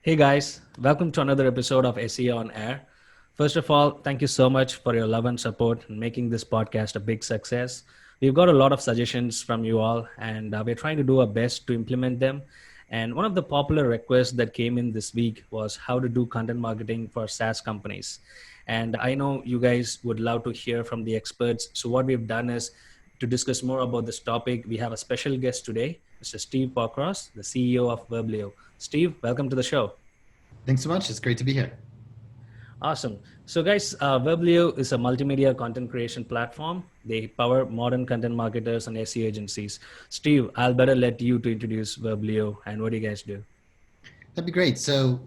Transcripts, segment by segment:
Hey guys, welcome to another episode of SEO on Air. First of all, thank you so much for your love and support in making this podcast a big success. We've got a lot of suggestions from you all, and we're trying to do our best to implement them. And one of the popular requests that came in this week was how to do content marketing for SaaS companies. And I know you guys would love to hear from the experts. So, what we've done is to discuss more about this topic, we have a special guest today, Mr. Steve Pockross, the CEO of Verblio. Steve, welcome to the show. Thanks so much. It's great to be here. Awesome. So, guys, Verblio is a multimedia content creation platform. They power modern content marketers and SEO agencies. Steve, I'll better let you to introduce Verblio and what do you guys do? That'd be great. So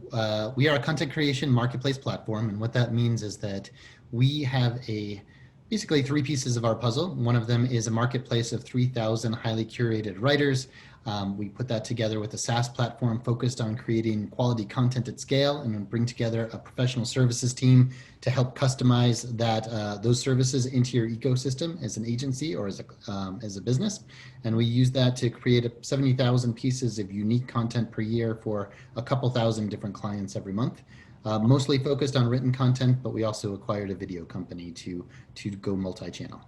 we are a content creation marketplace platform. And what that means is that we have basically three pieces of our puzzle. One of them is a marketplace of 3,000 highly curated writers. We put that together with a SaaS platform focused on creating quality content at scale, and then bring together a professional services team to help customize those services into your ecosystem as an agency or as a business. And we use that to create 70,000 pieces of unique content per year for a couple thousand different clients every month. Mostly focused on written content, but we also acquired a video company to go multi-channel.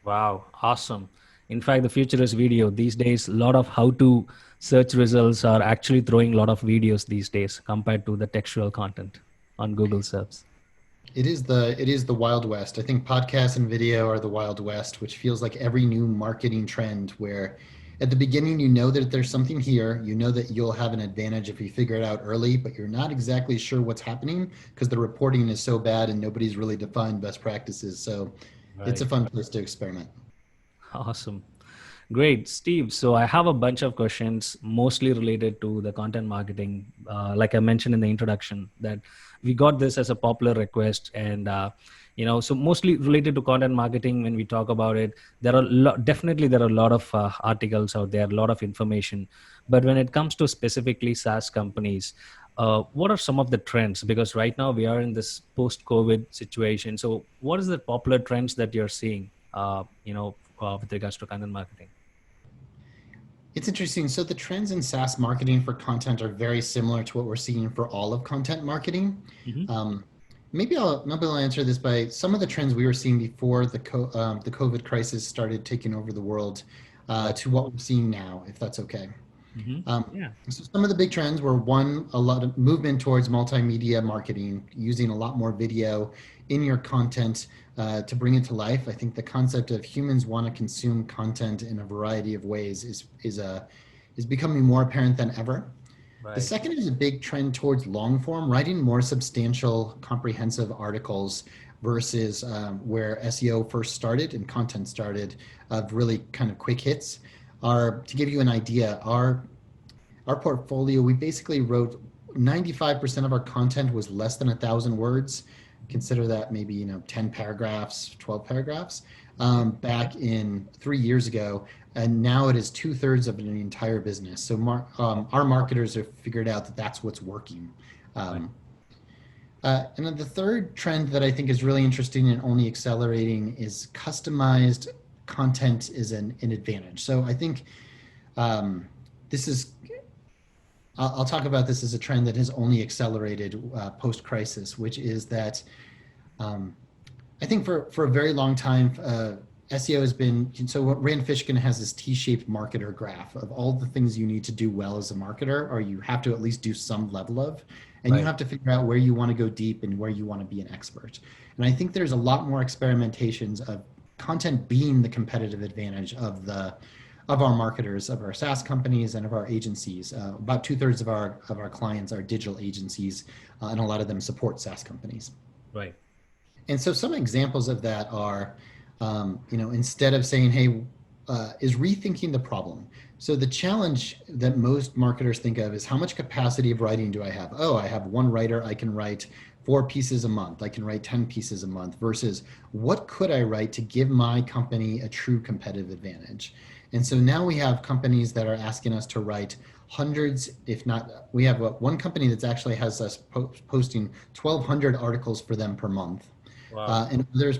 Wow, awesome. In fact, the future is video. These days, a lot of how-to search results are actually throwing a lot of videos these days compared to the textual content on Google search. It is the Wild West. I think podcasts and video are the Wild West, which feels like every new marketing trend where at the beginning you know that there's something here, you know that you'll have an advantage if you figure it out early, but you're not exactly sure what's happening because the reporting is so bad and nobody's really defined best practices. So it's a Right. fun place to experiment. Awesome. Great, Steve. So I have a bunch of questions, mostly related to the content marketing. Like I mentioned in the introduction, that we got this as a popular request, and so mostly related to content marketing. When we talk about it, definitely there are a lot of articles out there, a lot of information. But when it comes to specifically SaaS companies, what are some of the trends? Because right now we are in this post-COVID situation. So what is the popular trends that you're seeing? With regards to content marketing. It's interesting. So the trends in SaaS marketing for content are very similar to what we're seeing for all of content marketing. Mhm. Um, maybe I'll answer this by some of the trends we were seeing before the COVID crisis started taking over the world Right. to what we're seeing now, if that's okay. Mhm. Um, Yeah. so some of the big trends were one, a lot of movement towards multimedia marketing, using a lot more video in your content to bring it to life. I think the concept of humans want to consume content in a variety of ways is becoming more apparent than ever. The Right. second is a big trend towards long form, writing more substantial, comprehensive articles versus where SEO first started and content started of really kind of quick hits. To give you an idea, our portfolio, we basically wrote 95% of our content was less than 1,000 words. Consider that maybe 10 paragraphs, 12 paragraphs. Okay. Back in 3 years ago, and now it is 2/3 of an entire business. So our marketers have figured out that that's what's working. Right. Um, and then the third trend that I think is really interesting and only accelerating is customized content is an advantage. So I think this is I'll talk about this as a trend that has only accelerated post-crisis, which is that um, I think for a very long time, SEO has been, so what Rand Fishkin has this T-shaped marketer graph of all the things you need to do well as a marketer, or you have to at least do some level of, and you Right. have to figure out where you want to go deep and where you want to be an expert. And I think there's a lot more experimentations of content being the competitive advantage of our marketers, of our SaaS companies, and of our agencies. About 2/3 of our clients are digital agencies, and a lot of them support SaaS companies. Right. And so some examples of that are, instead of saying, hey, is rethinking the problem. So the challenge that most marketers think of is how much capacity of writing do I have? Oh, I have one writer, I can write 4 pieces a month, I can write 10 pieces a month, versus what could I write to give my company a true competitive advantage? And so now we have companies that are asking us to write hundreds, if not, we have one company that's actually has us posting 1,200 articles for them per month. Wow. And others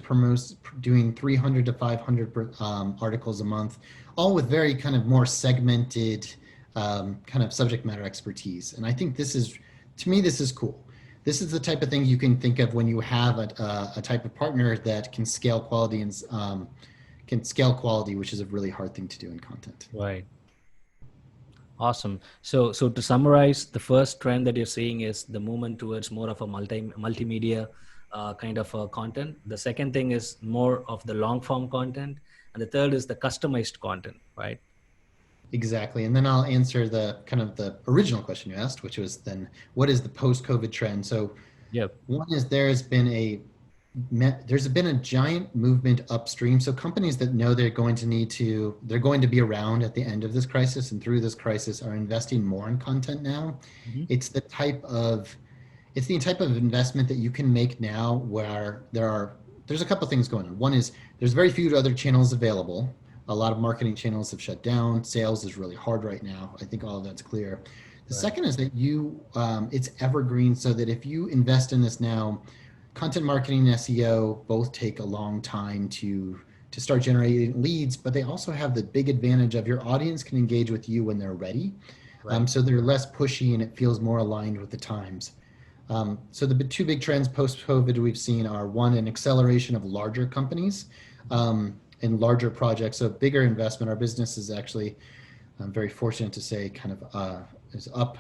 doing 300 to 500 articles a month, all with very kind of more segmented kind of subject matter expertise. And I think this is, to me, this is cool. This is the type of thing you can think of when you have a type of partner that can scale quality and can scale quality, which is a really hard thing to do in content. Right. Awesome. So to summarize, the first trend that you're seeing is the movement towards more of a multimedia kind of content. The second thing is more of the long form content, and the third is the customized content, right? Exactly. And then I'll answer the kind of the original question you asked, which was then what is the post-COVID trend? So Yep. one is there's been a giant movement upstream. So companies that know they're going to be around at the end of this crisis and through this crisis are investing more in content now. Hmm. It's the type of investment that you can make now where there's a couple things going on. One is there's very few other channels available. A lot of marketing channels have shut down. Sales is really hard right now. I think all of that's clear. The Right. second is that it's evergreen, so that if you invest in this now, content marketing and SEO both take a long time to start generating leads, but they also have the big advantage of your audience can engage with you when they're ready. Right. So they're less pushy and it feels more aligned with the times. So the two big trends post-COVID we've seen are one, an acceleration of larger companies and larger projects. So bigger investment. Our business is actually, I'm very fortunate to say, kind of is up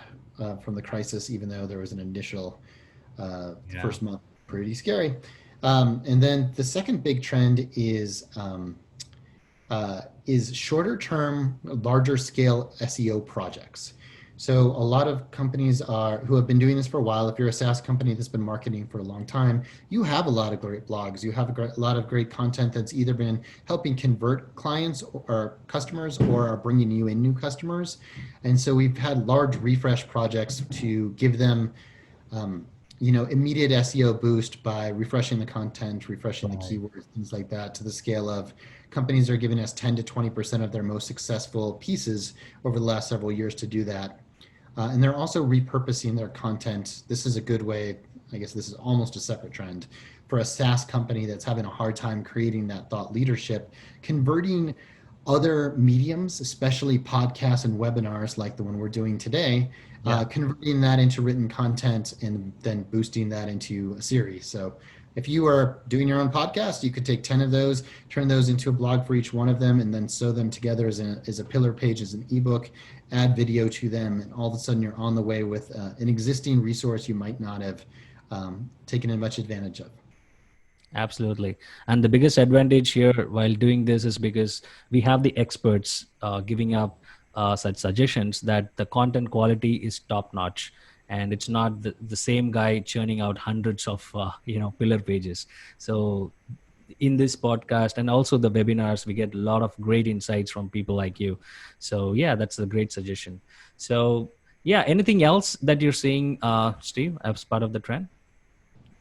from the crisis, even though there was an initial the Yeah. first month pretty scary. And then the second big trend is shorter term, larger scale SEO projects. So a lot of companies who have been doing this for a while. If you're a SaaS company that's been marketing for a long time, you have a lot of great blogs. You have a lot of great content that's either been helping convert clients or customers or are bringing you in new customers. And so we've had large refresh projects to give them immediate SEO boost by refreshing the content, refreshing the Right. keywords, things like that, to the scale of companies are giving us 10 to 20% of their most successful pieces over the last several years to do that. And they're also repurposing their content. This is a good way, I guess this is almost a separate trend for a SaaS company that's having a hard time creating that thought leadership, converting other mediums, especially podcasts and webinars like the one we're doing today, Yeah. converting that into written content and then boosting that into a series. So if you are doing your own podcast, you could take 10 of those, turn those into a blog for each one of them, and then sew them together as a pillar page, as an ebook, add video to them, and all of a sudden you're on the way with an existing resource you might not have taken much advantage of. Absolutely. And the biggest advantage here while doing this is because we have the experts giving up such suggestions that the content quality is top notch, and it's not the same guy churning out hundreds of pillar pages. So in this podcast and also the webinars, we get a lot of great insights from people like you. So yeah, that's a great suggestion. So yeah, anything else that you're seeing, Steve, as part of the trend?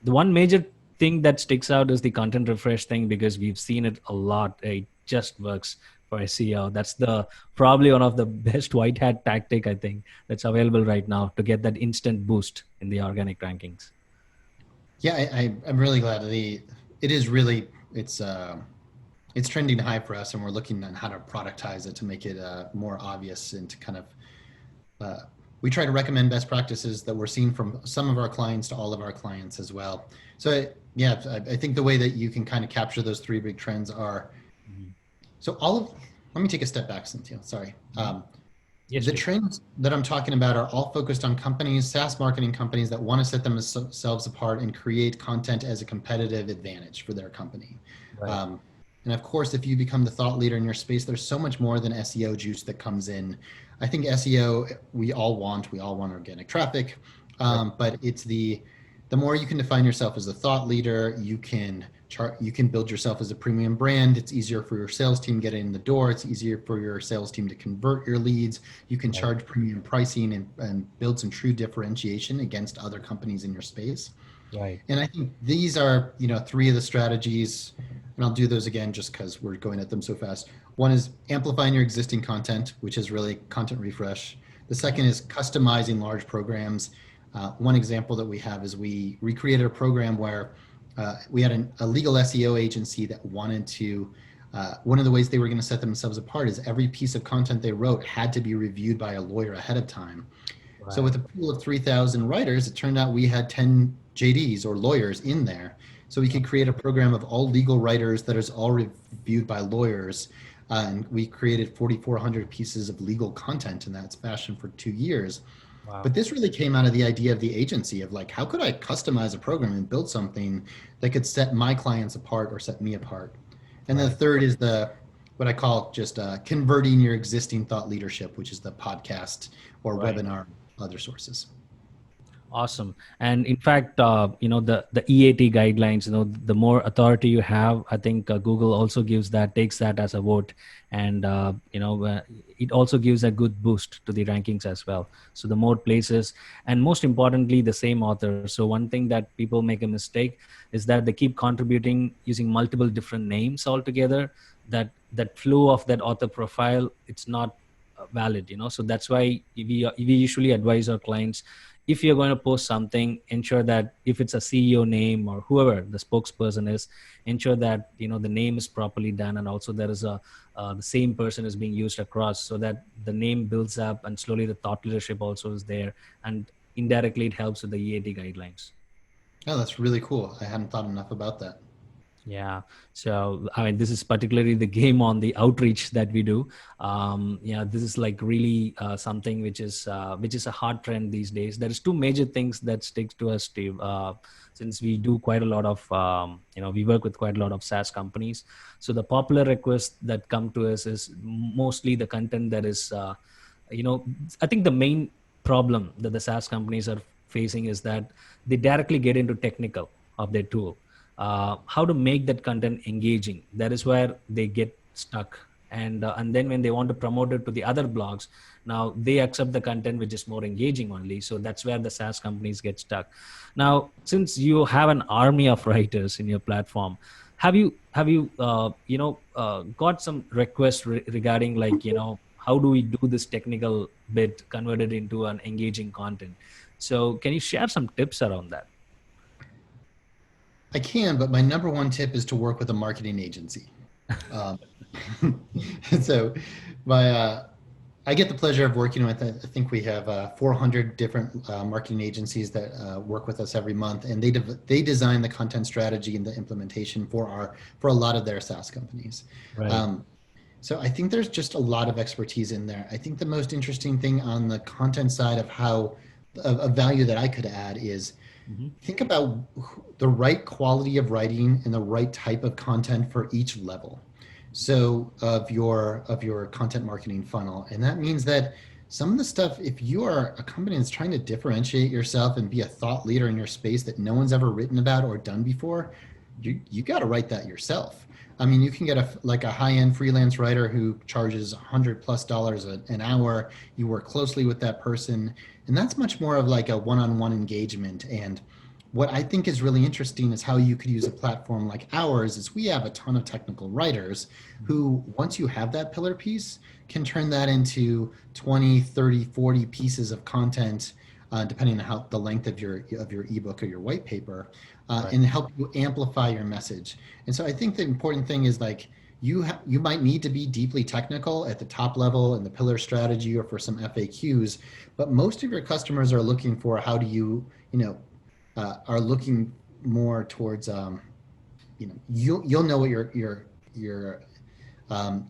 The one major thing that sticks out is the content refresh thing, because we've seen it a lot. It just works for SEO. That's the probably one of the best white hat tactic, I think, that's available right now to get that instant boost in the organic rankings. Yeah, I'm really glad it is really it's trending high for us, and we're looking at how to productize it to make it more obvious and to kind of we try to recommend best practices that we're seeing from some of our clients to all of our clients as well. So yeah, I think the way that you can kind of capture those three big trends are Mhm. so let me take a step back, Cynthia. Sorry. Mhm. Yes, The Steve. trends that I'm talking about are all focused on companies, SaaS marketing companies that want to set themselves apart and create content as a competitive advantage for their company. Right. Um, and of course, if you become the thought leader in your space, there's so much more than SEO juice that comes in. I think SEO, we all want organic traffic, Right. but it's the more you can define yourself as a thought leader, you can build yourself as a premium brand. It's easier for your sales team to get in the door. It's easier for your sales team to convert your leads. You can Right. charge premium pricing and build some true differentiation against other companies in your space. Right. And I think these are, three of the strategies, and I'll do those again just because we're going at them so fast. One is amplifying your existing content, which is really content refresh. The Mhm. second is customizing large programs. One example that we have is we recreated a program where we had a legal SEO agency that wanted to. One of the ways they were going to set themselves apart is every piece of content they wrote had to be reviewed by a lawyer ahead of time. So with Right. a pool of 3,000 writers, it turned out we had 10 JDs or lawyers in there. So we could create a program of all legal writers that is all reviewed by lawyers. And we created 4,400 pieces of legal content in that fashion for 2 years. But Wow. this really came out of the idea of the agency of like, how could I customize a program and build something that could set my clients apart or set me apart? And then the Right. third is the what I call just converting your existing thought leadership, which is the podcast or Right. webinar, other sources. Awesome. And in fact, the EAT guidelines, the more authority you have, I think Google also takes that as a vote. And, it also gives a good boost to the rankings as well. So the more places, and most importantly, the same author. So one thing that people make a mistake is that they keep contributing using multiple different names altogether. That flow of that author profile, it's not valid. So that's why we usually advise our clients, if you're going to post something, ensure that if it's a CEO name or whoever the spokesperson is, ensure that the name is properly done, and also there is the same person is being used across, so that the name builds up and slowly the thought leadership also is there, and indirectly it helps with the EAT guidelines. Oh, that's really cool. I hadn't thought enough about that. Yeah. So, I mean, this is particularly the game on the outreach that we do. Yeah, this is like really something which is a hard trend these days. There is two major things that sticks to us, Steve. Since we do quite a lot of, we work with quite a lot of SaaS companies. So the popular requests that come to us is mostly the content that is, you know, I think the main problem that the SaaS companies are facing is that they directly get into technical of their tool, how to make that content engaging. That is where they get stuck. And then when they want to promote it to the other blogs, now they accept the content which is more engaging only. So that's where the SaaS companies get stuck. Now, since you have an army of writers in your platform, have you got some requests regarding, like, how do we do this technical bit converted into an engaging content? So can you share some tips around that? I can, but my number one tip is to work with a marketing agency. Um, so, my I get the pleasure of working with. I think we have 400 different marketing agencies that work with us every month, and they design the content strategy and the implementation for a lot of their SaaS companies. Right. Um, so I think there's just a lot of expertise in there. I think the most interesting thing on the content side of how of value that I could add is Mhm. think about the right quality of writing and the right type of content for each level so of your content marketing funnel. And that means that some of the stuff, if you are a company that's trying to differentiate yourself and be a thought leader in your space that no one's ever written about or done before, you got to write that yourself. I mean, you can get a high-end freelance writer who charges $100+ an hour. You work closely with that person, and that's much more of like a one-on-one engagement. And what I think is really interesting is how you could use a platform like ours is we have a ton of technical writers Mhm. who, once you have that pillar piece, can turn that into 20, 30, 40 pieces of content, depending on how the length of your ebook or your white paper, Right. and help you amplify your message. And so I think the important thing is like you might need to be deeply technical at the top level in the pillar strategy or for some FAQs, but most of your customers are looking for how do are looking more towards you'll know what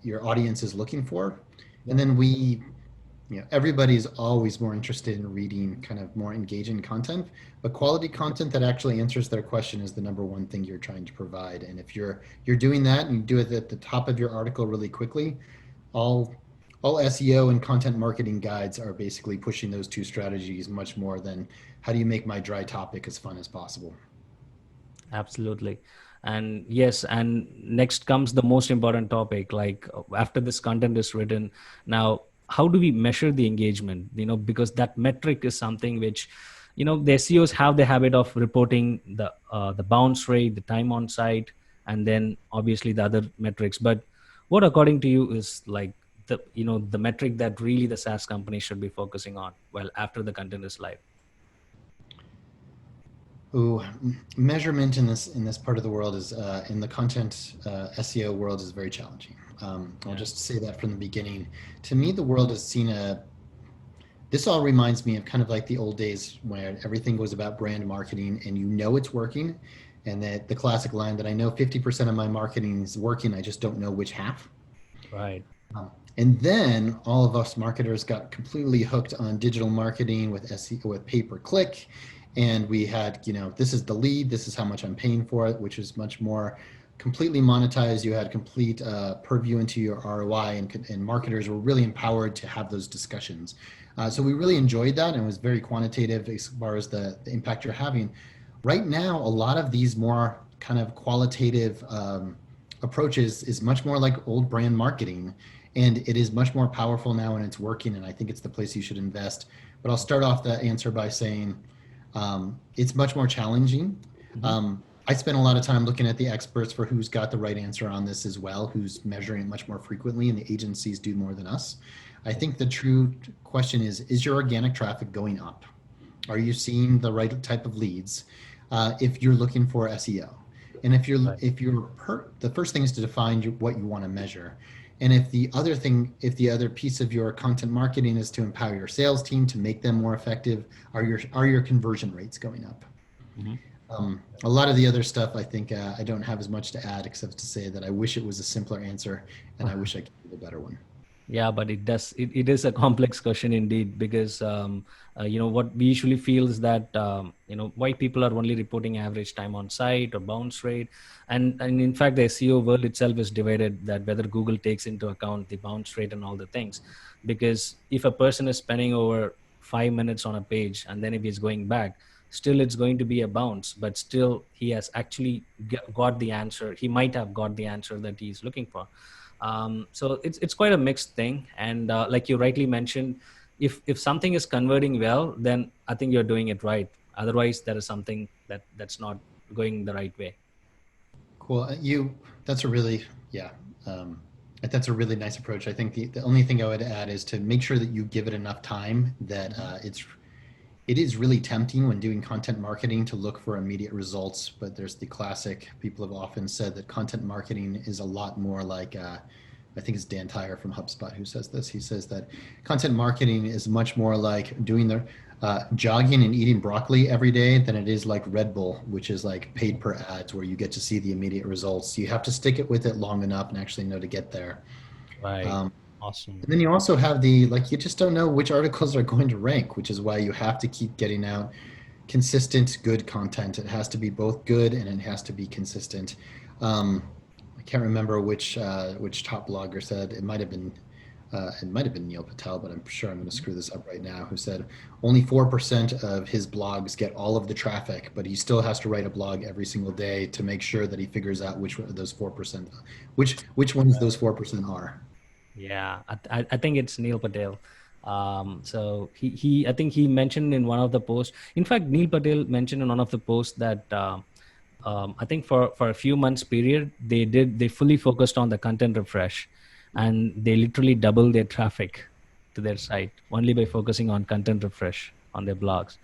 your audience is looking for, and Yep. then everybody's always more interested in reading kind of more engaging content, but quality content that actually answers their question is the number one thing you're trying to provide. And if you're doing that and you do it at the top of your article really quickly, all all SEO and content marketing guides are basically pushing those two strategies much more than how do you make my dry topic as fun as possible. Absolutely. And yes, and next comes the most important topic. Like, after this content is written, now how do we measure the engagement? Because that metric is something which, the SEOs have the habit of reporting the bounce rate, the time on site, and then obviously the other metrics. But what, according to you, is like the metric that really the SaaS company should be focusing on, well, after the content is live? Ooh, measurement in this part of the world is in the content SEO world is very challenging. I'll Yeah. just say that from the beginning. To me, the world has seen This all reminds me of kind of like the old days where everything was about brand marketing and you know it's working. And that the classic line that I know 50% of my marketing is working, I just don't know which half. Right. And then all of us marketers got completely hooked on digital marketing with SEO, with pay per click. And we had, this is the lead, this is how much I'm paying for it, which is much more completely monetized. You had complete purview into your ROI, and marketers were really empowered to have those discussions. So we really enjoyed that, and it was very quantitative as far as the impact you're having. Right now, a lot of these more kind of qualitative approaches is much more like old brand marketing, and it is much more powerful now, and it's working, and I think it's the place you should invest. But I'll start off the answer by saying it's much more challenging. Mm-hmm. I spend a lot of time looking at the experts for who's got the right answer on this as well, who's measuring it much more frequently, and the agencies do more than us. I think the true question is your organic traffic going up? Are you seeing the right type of leads if you're looking for SEO? And Right. the first thing is to define what you want to measure. And if the other piece of your content marketing is to empower your sales team to make them more effective, are your conversion rates going up? Mm-hmm. A lot of the other stuff, I think I don't have as much to add except to say that I wish it was a simpler answer, and I wish I could give a better one. Yeah, but it is a complex question indeed, because what we usually feel is that why people are only reporting average time on site or bounce rate, and in fact the SEO world itself is divided, that whether Google takes into account the bounce rate and all the things. Because if a person is spending over 5 minutes on a page, and then if he's going back, still it's going to be a bounce, but still he has actually got the answer. He might have got the answer that he's looking for. So it's quite a mixed thing, and like you rightly mentioned, if something is converting well, then I think you're doing it right. Otherwise, there is something that's not going the right way. Cool. That's a really, yeah, um, that's a really nice approach. I think the only thing I would add is to make sure that you give it enough time, that it is really tempting when doing content marketing to look for immediate results, but there's the classic, people have often said that content marketing is a lot more like, I think it's Dan Tyre from HubSpot who says this. He says that content marketing is much more like doing the jogging and eating broccoli every day than it is like Red Bull, which is like paid per ads where you get to see the immediate results. You have to stick it with it long enough and actually know to get there. Right. Um, Awesome. and then you also have you just don't know which articles are going to rank, which is why you have to keep getting out consistent, good content. It has to be both good and it has to be consistent. Um, I can't remember which top blogger said, it might have been Neil Patel, but I'm sure I'm going to screw this up right now, who said only 4% of his blogs get all of the traffic, but he still has to write a blog every single day to make sure that he figures out which one of those 4%, which ones those 4% are. Yeah, I think it's Neil Patel. So he I think he mentioned in one of the posts. In fact, Neil Patel mentioned in one of the posts that I think for a few months period they fully focused on the content refresh, and they literally doubled their traffic to their site only by focusing on content refresh on their blogs.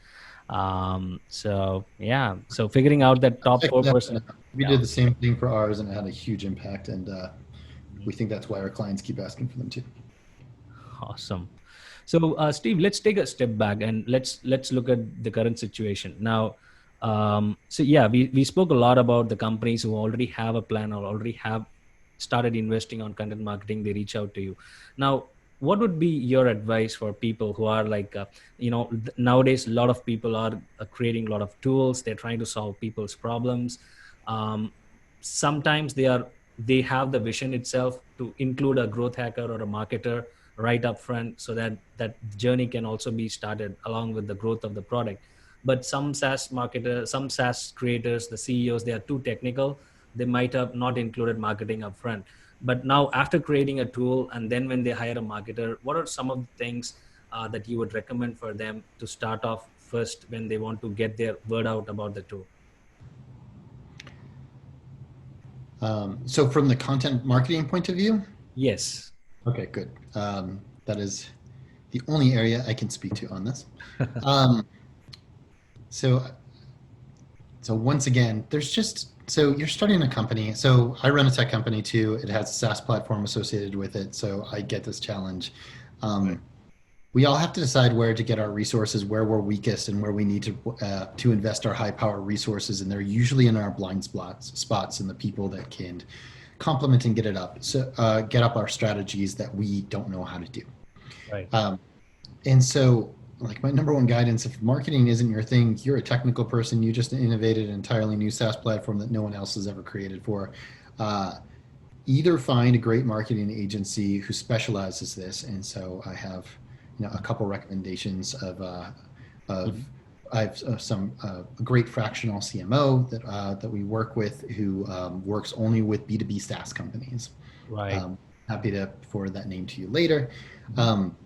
So yeah, so figuring out that top Check that 4%. out. We Yeah. did the same thing for ours, and it had a huge impact. And Mhm. we think that's why our clients keep asking for them too. Awesome. So, Steve, let's take a step back and let's look at the current situation now. So, yeah, we spoke a lot about the companies who already have a plan or already have started investing on content marketing. They reach out to you. Now, what would be your advice for people who are like, nowadays a lot of people are creating a lot of tools. They're trying to solve people's problems. Um, Sometimes they have the vision itself to include a growth hacker or a marketer right up front, so that that journey can also be started along with the growth of the product. But some SaaS marketers, some SaaS creators, the CEOs, they are too technical. They might have not included marketing up front. But now after creating a tool and then when they hire a marketer, what are some of the things that you would recommend for them to start off first when they want to get their word out about the tool? So from the content marketing point of view, Yes. okay, good. That is the only area I can speak to on this. Um, so, so once again, so you're starting a company. So I run a tech company too. It has a SaaS platform associated with it. So I get this challenge. Right. Um, we all have to decide where to get our resources, where we're weakest, and where we need to invest our high power resources. And they're usually in our blind spots and the people that can complement and get it up. So get up our strategies that we don't know how to do. Right. And so, like, my number one guidance, if marketing isn't your thing, you're a technical person, you just innovated an entirely new SaaS platform that no one else has ever created for. Either find a great marketing agency who specializes this. And so I have, a couple recommendations of Mhm. I have some a great fractional CMO that we work with who works only with B2B SaaS companies. Right. Um, Happy to forward that name to you later. Mhm. Um,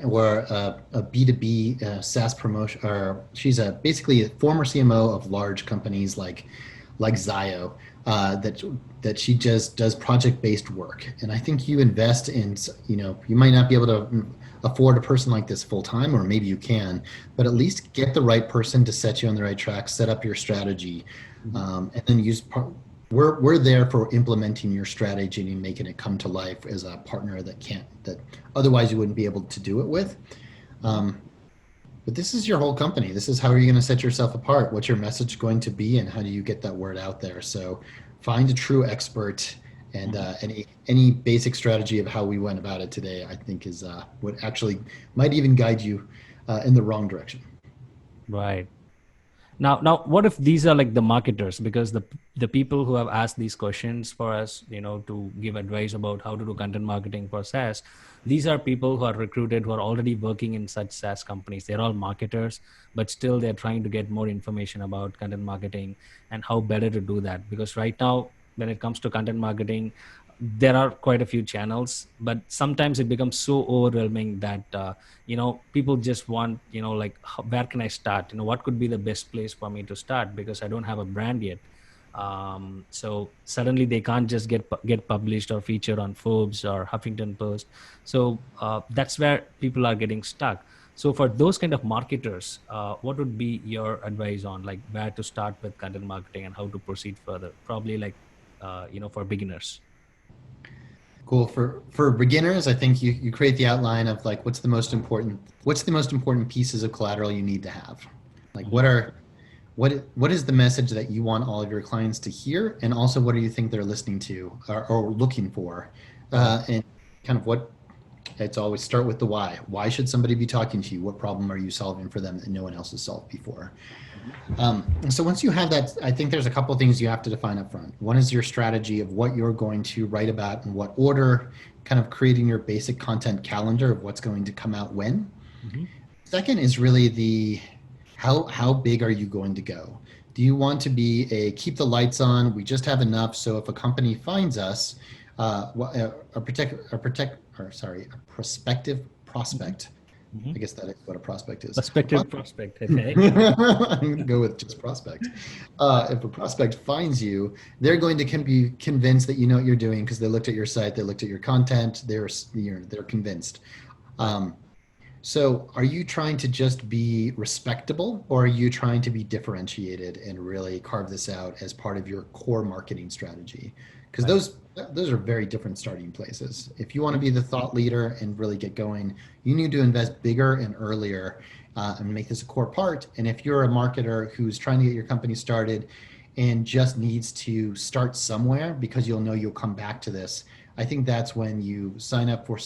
or a B2B SaaS promotion, or she's basically a former CMO of large companies like Zio, that she just does project-based work. And I think you invest in, you might not be able to afford a person like this full time, or maybe you can, but at least get the right person to set you on the right track, set up your strategy, Mhm. and then we're there for implementing your strategy and making it come to life as a partner that otherwise you wouldn't be able to do it with. Mhm. Um, but this is your whole company. This is how are you going to set yourself apart? What's your message going to be, and how do you get that word out there? So, find a true expert, and Mhm. any basic strategy of how we went about it today, I think, is what actually might even guide you in the wrong direction. Right. Now, what if these are like the marketers? Because the people who have asked these questions for us, to give advice about how to do content marketing for SaaS, these are people who are recruited who are already working in such SaaS companies. They're all marketers, but still they're trying to get more information about content marketing and how better to do that. Because right now, when it comes to content marketing, there are quite a few channels, but sometimes it becomes so overwhelming that people just want, like, where can I start? What could be the best place for me to start, because I don't have a brand yet. So suddenly they can't just get published or featured on Forbes or Huffington Post. So that's where people are getting stuck. So for those kind of marketers, what would be your advice on, like, where to start with content marketing and how to proceed further, probably, like, for beginners? Cool. For beginners, I think you create the outline of, like, what's the most important pieces of collateral you need to have. Like, Mhm. what is the message that you want all of your clients to hear, and also what do you think they're listening to, or looking for, Right. and kind of what. It's always start with the why. Why should somebody be talking to you? What problem are you solving for them that no one else has solved before? Mhm. So once you have that, I think there's a couple things you have to define up front. One is your strategy of what you're going to write about in what order, kind of creating your basic content calendar of what's going to come out when. Mhm. Second is really the how big are you going to go? Do you want to be a keep the lights on? We just have enough. So if a company finds us, a prospective Mhm. prospect. I Mhm. guess that is what a prospect is. Prospective prospect. Okay. I'm going to go with just prospect. If a prospect finds you, they're going to be convinced that you know what you're doing because they looked at your site, they looked at your content, they're convinced. Right. Um, so, are you trying to just be respectable, or are you trying to be differentiated and really carve this out as part of your core marketing strategy? Because Right. those are very different starting places. If you want to Mhm. be the thought leader and really get going, you need to invest bigger and earlier, and make this a core part. And if you're a marketer who's trying to get your company started and just needs to start somewhere because you'll know you'll come back to this, I think that's when you sign up for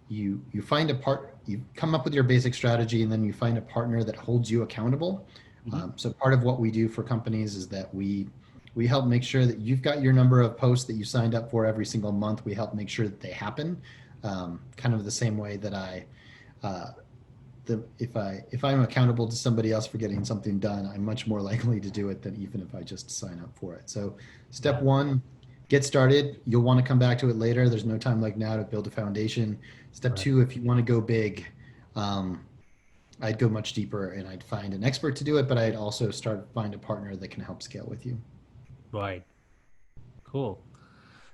you find a part, you come up with your basic strategy, and then you find a partner that holds you accountable. Mhm. So part of what we do for companies is that we help make sure that you've got your number of posts that you signed up for every single month. We help make sure that they happen, kind of the same way that uh, if I'm accountable to somebody else for getting something done, I'm much more likely to do it than even if I just sign up for it. So step Yeah. one, get started. You'll want to come back to it later. There's no time like now to build a foundation. Step Right. two, if you want to go big, um, I'd go much deeper and I'd find an expert to do it, but I'd also find a partner that can help scale with you. Right. Cool.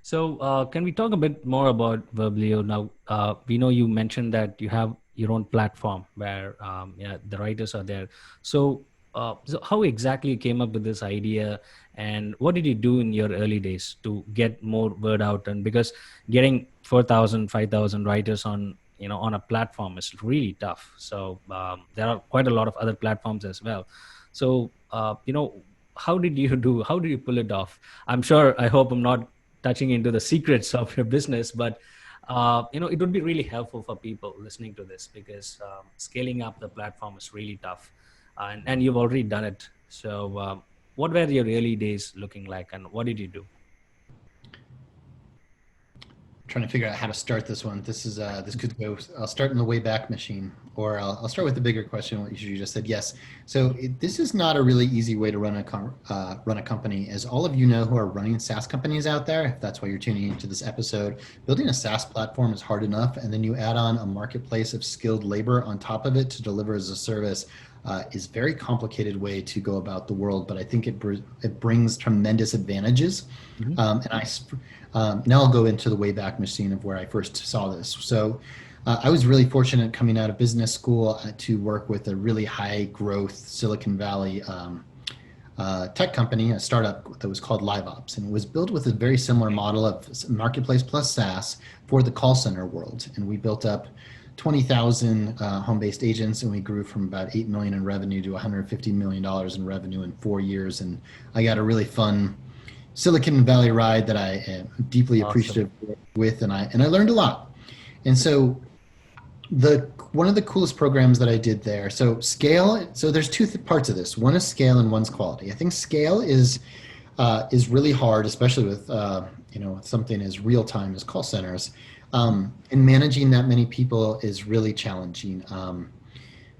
So, can we talk a bit more about Verblio now? We know you mentioned that you have your own platform where, yeah, the writers are there. So how exactly you came up with this idea, and what did you do in your early days to get more word out? And because getting 4,000, 5,000 writers on on a platform is really tough. So there are quite a lot of other platforms as well. So how did you pull it off? I'm sure, I hope I'm not touching into the secrets of your business, but it would be really helpful for people listening to this, because scaling up the platform is really tough, and you've already done it. So what were your early days looking like, and what did you do? Trying to figure out how to start this one. This could go. I'll start in the Wayback Machine, or I'll start with the bigger question. What you just said. Yes. So this is not a really easy way to run a company, as all of you know who are running SaaS companies out there. If that's why you're tuning into this episode, building a SaaS platform is hard enough, and then you add on a marketplace of skilled labor on top of it to deliver as a service. Is a very complicated way to go about the world, but I think it brings tremendous advantages. Mhm. Now I'll go into the Wayback Machine of where I first saw this. So I was really fortunate coming out of business school to work with a really high growth Silicon Valley tech company, a startup that was called LiveOps, and it was built with a very similar model of marketplace plus SaaS for the call center world. And we built up 20,000 home-based agents, and we grew from about 8 million in revenue to $150 million in revenue in 4 years. And I got a really fun Silicon Valley ride that I am deeply Awesome. appreciative with, and I learned a lot. And so the one of the coolest programs that I did there. So scale. So there's two parts of this. One is scale, and one's quality. I think scale is really hard, especially with something as real time as call centers. And managing that many people is really challenging.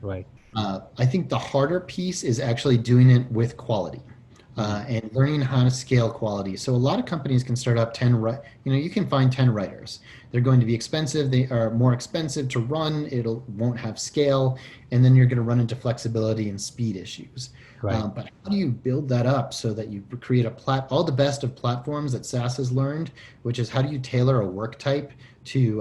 Right. I think the harder piece is actually doing it with quality, Mhm. and learning how to scale quality. So a lot of companies can start up 10, you can find 10 writers. They're going to be expensive. They are more expensive to run. It'll won't have scale. And then you're going to run into flexibility and speed issues. Right. But how do you build that up so that you create all the best of platforms that SaaS has learned, which is how do you tailor a work type to,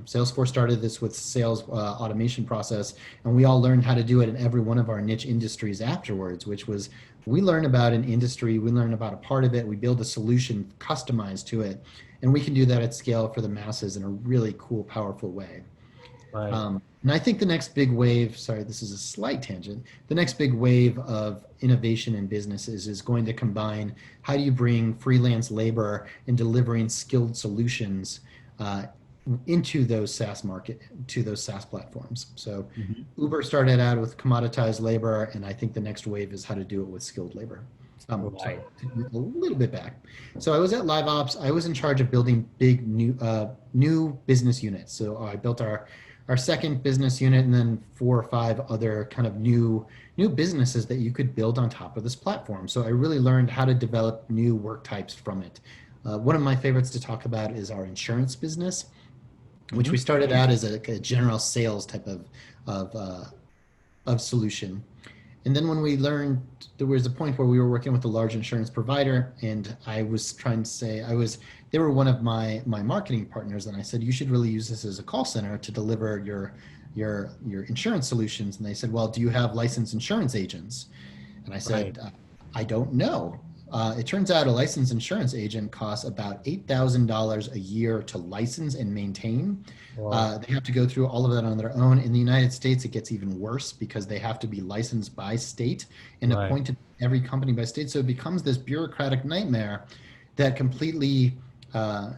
Salesforce started this with sales automation process, and we all learned how to do it in every one of our niche industries afterwards, which was we learn about an industry, we learn about a part of it, we build a solution customized to it, and we can do that at scale for the masses in a really cool, powerful way. Right. And I think the next big wave, sorry, this is a slight tangent, the next big wave of innovation in businesses is going to combine how do you bring freelance labor and delivering skilled solutions uh, into those SaaS platforms. So Mhm. Uber started out with commoditized labor, and I think the next wave is how to do it with skilled labor. Sorry, Right. a little bit back. So I was at LiveOps. I was in charge of building big new business units. So I built our second business unit, and then 4 or 5 other kind of new businesses that you could build on top of this platform. So I really learned how to develop new work types from it. One of my favorites to talk about is our insurance business, which we Mhm. started out as a general sales type of uh, of solution. And then when we learned, there was a point where we were working with a large insurance provider, and I was trying to say they were one of my marketing partners, and I said you should really use this as a call center to deliver your insurance solutions. And they said, well, do you have licensed insurance agents? And I Right. said, I don't know. It turns out a licensed insurance agent costs about $8,000 a year to license and maintain. Wow. They have to go through all of that on their own. In the United States, it gets even worse because they have to be licensed by state and Right. appointed every company by state. So it becomes this bureaucratic nightmare that completely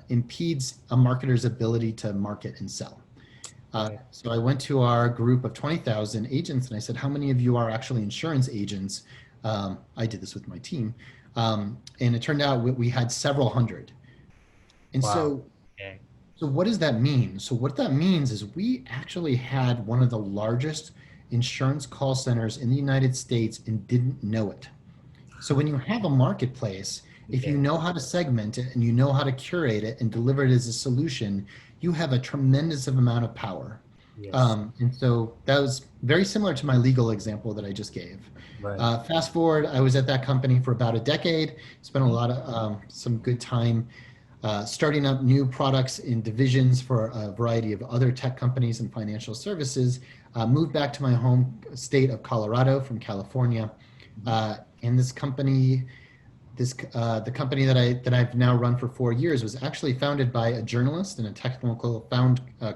impedes a marketer's ability to market and sell. Right. So I went to our group of 20,000 agents and I said, how many of you are actually insurance agents? I did this with my team. And it turned out we had several hundred. And Wow. so, Okay. so what does that mean? So what that means is we actually had one of the largest insurance call centers in the United States and didn't know it. So when you have a marketplace, if you Okay. know how to segment it and you know how to curate it and deliver it as a solution, you have a tremendous amount of power. Yes. And so that was very similar to my legal example that I just gave. Right. Fast forward, I was at that company for about a decade, spent a Mhm. lot of some good time starting up new products in divisions for a variety of other tech companies and financial services. Moved back to my home state of Colorado from California. Mhm. And this company The company that I've now run for 4 years was actually founded by a journalist and a technical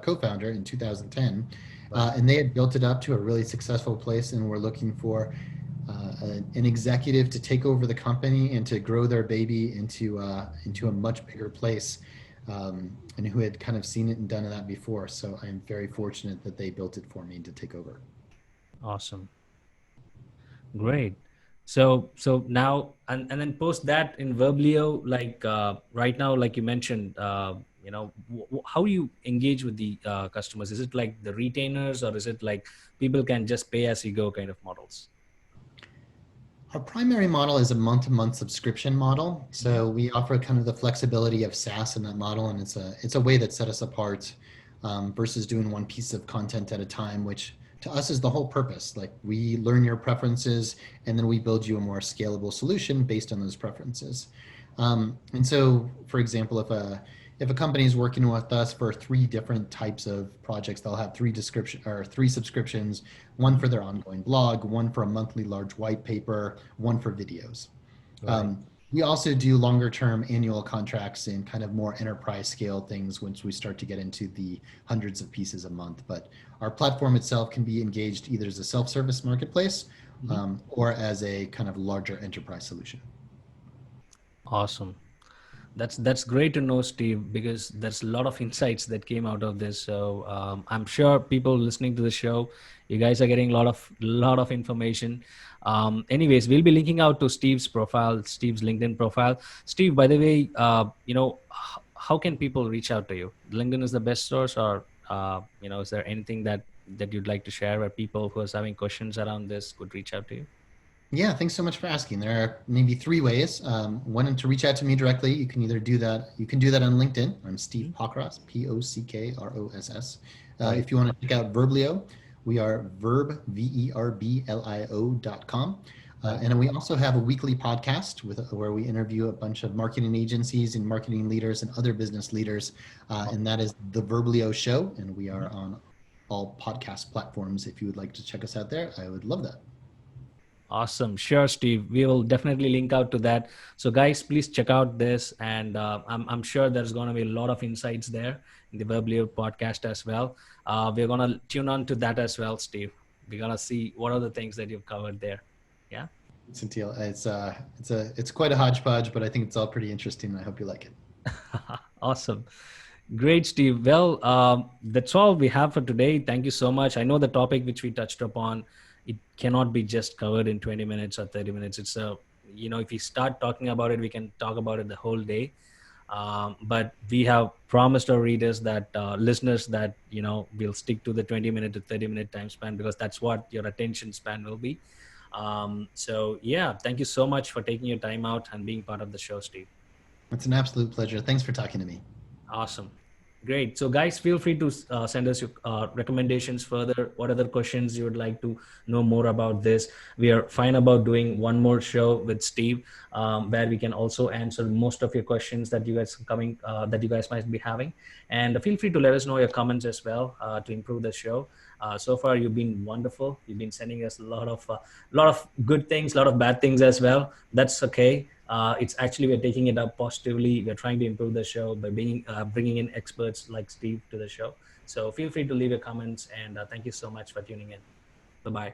co-founder in 2010, Wow. and they had built it up to a really successful place, and were looking for an executive to take over the company and to grow their baby into a much bigger place, and who had kind of seen it and done that before. So I'm very fortunate that they built it for me to take over. Awesome. Great. So now and then post that in Verblio, like right now, like you mentioned, how you engage with the customers? Is it like the retainers, or is it like people can just pay as you go kind of models? Our primary model is a month-to-month subscription model. Mhm. So we offer kind of the flexibility of SaaS in that model, and it's a way that set us apart, versus doing one piece of content at a time, which to us is the whole purpose. Like, we learn your preferences, and then we build you a more scalable solution based on those preferences. And so, for example, if a company is working with us for three different types of projects, they'll have three subscriptions: one Mhm. for their ongoing blog, one for a monthly large white paper, one for videos. Right. We also do longer term annual contracts and kind of more enterprise scale things once we start to get into the hundreds of pieces a month. But our platform itself can be engaged either as a self service marketplace, Mhm. or as a kind of larger enterprise solution. Awesome. That's great to know, Steve, because there's a lot of insights that came out of this. So I'm sure people listening to the show, you guys are getting a lot of information. Anyways, we'll be linking out to Steve's profile, Steve's LinkedIn profile. Steve, by the way, how can people reach out to you? LinkedIn is the best source, or is there anything that you'd like to share where people who are having questions around this could reach out to you? Yeah, thanks so much for asking. There are maybe three ways. One, to reach out to me directly. You can either do that. You can do that on LinkedIn. I'm Steve Mhm. Pockross, Pockross. Right. If you want to check out Verblio, we are verblio.com. Right. And then we also have a weekly podcast where we interview a bunch of marketing agencies and marketing leaders and other business leaders, and that is the Verblio Show. And we are Mhm. on all podcast platforms. If you would like to check us out there, I would love that. Awesome. Sure, Steve. We will definitely link out to that. So, guys, please check out this. And I'm sure there's going to be a lot of insights there in the Verblio podcast as well. We're going to tune on to that as well, Steve. We're going to see what are the things that you've covered there. Yeah. Centil. It's quite a hodgepodge, but I think it's all pretty interesting, and I hope you like it. Awesome. Great, Steve. Well, that's all we have for today. Thank you so much. I know the topic which we touched upon, it cannot be just covered in 20 minutes or 30 minutes. If we start talking about it, we can talk about it the whole day. But we have promised our readers that, listeners, that, we'll stick to the 20-minute to 30-minute time span, because that's what your attention span will be. So, yeah, thank you so much for taking your time out and being part of the show, Steve. It's an absolute pleasure. Thanks for talking to me. Awesome. Great. So, guys, feel free to send us your recommendations further. What other questions you would like to know more about this? We are fine about doing one more show with Steve, where we can also answer most of your questions that you guys might be having. And feel free to let us know your comments as well, to improve the show. So far, you've been wonderful. You've been sending us a lot of good things, a lot of bad things as well. That's okay. It's actually, we're taking it up positively. We're trying to improve the show by bringing in experts like Steve to the show. So feel free to leave your comments, and thank you so much for tuning in. Bye bye.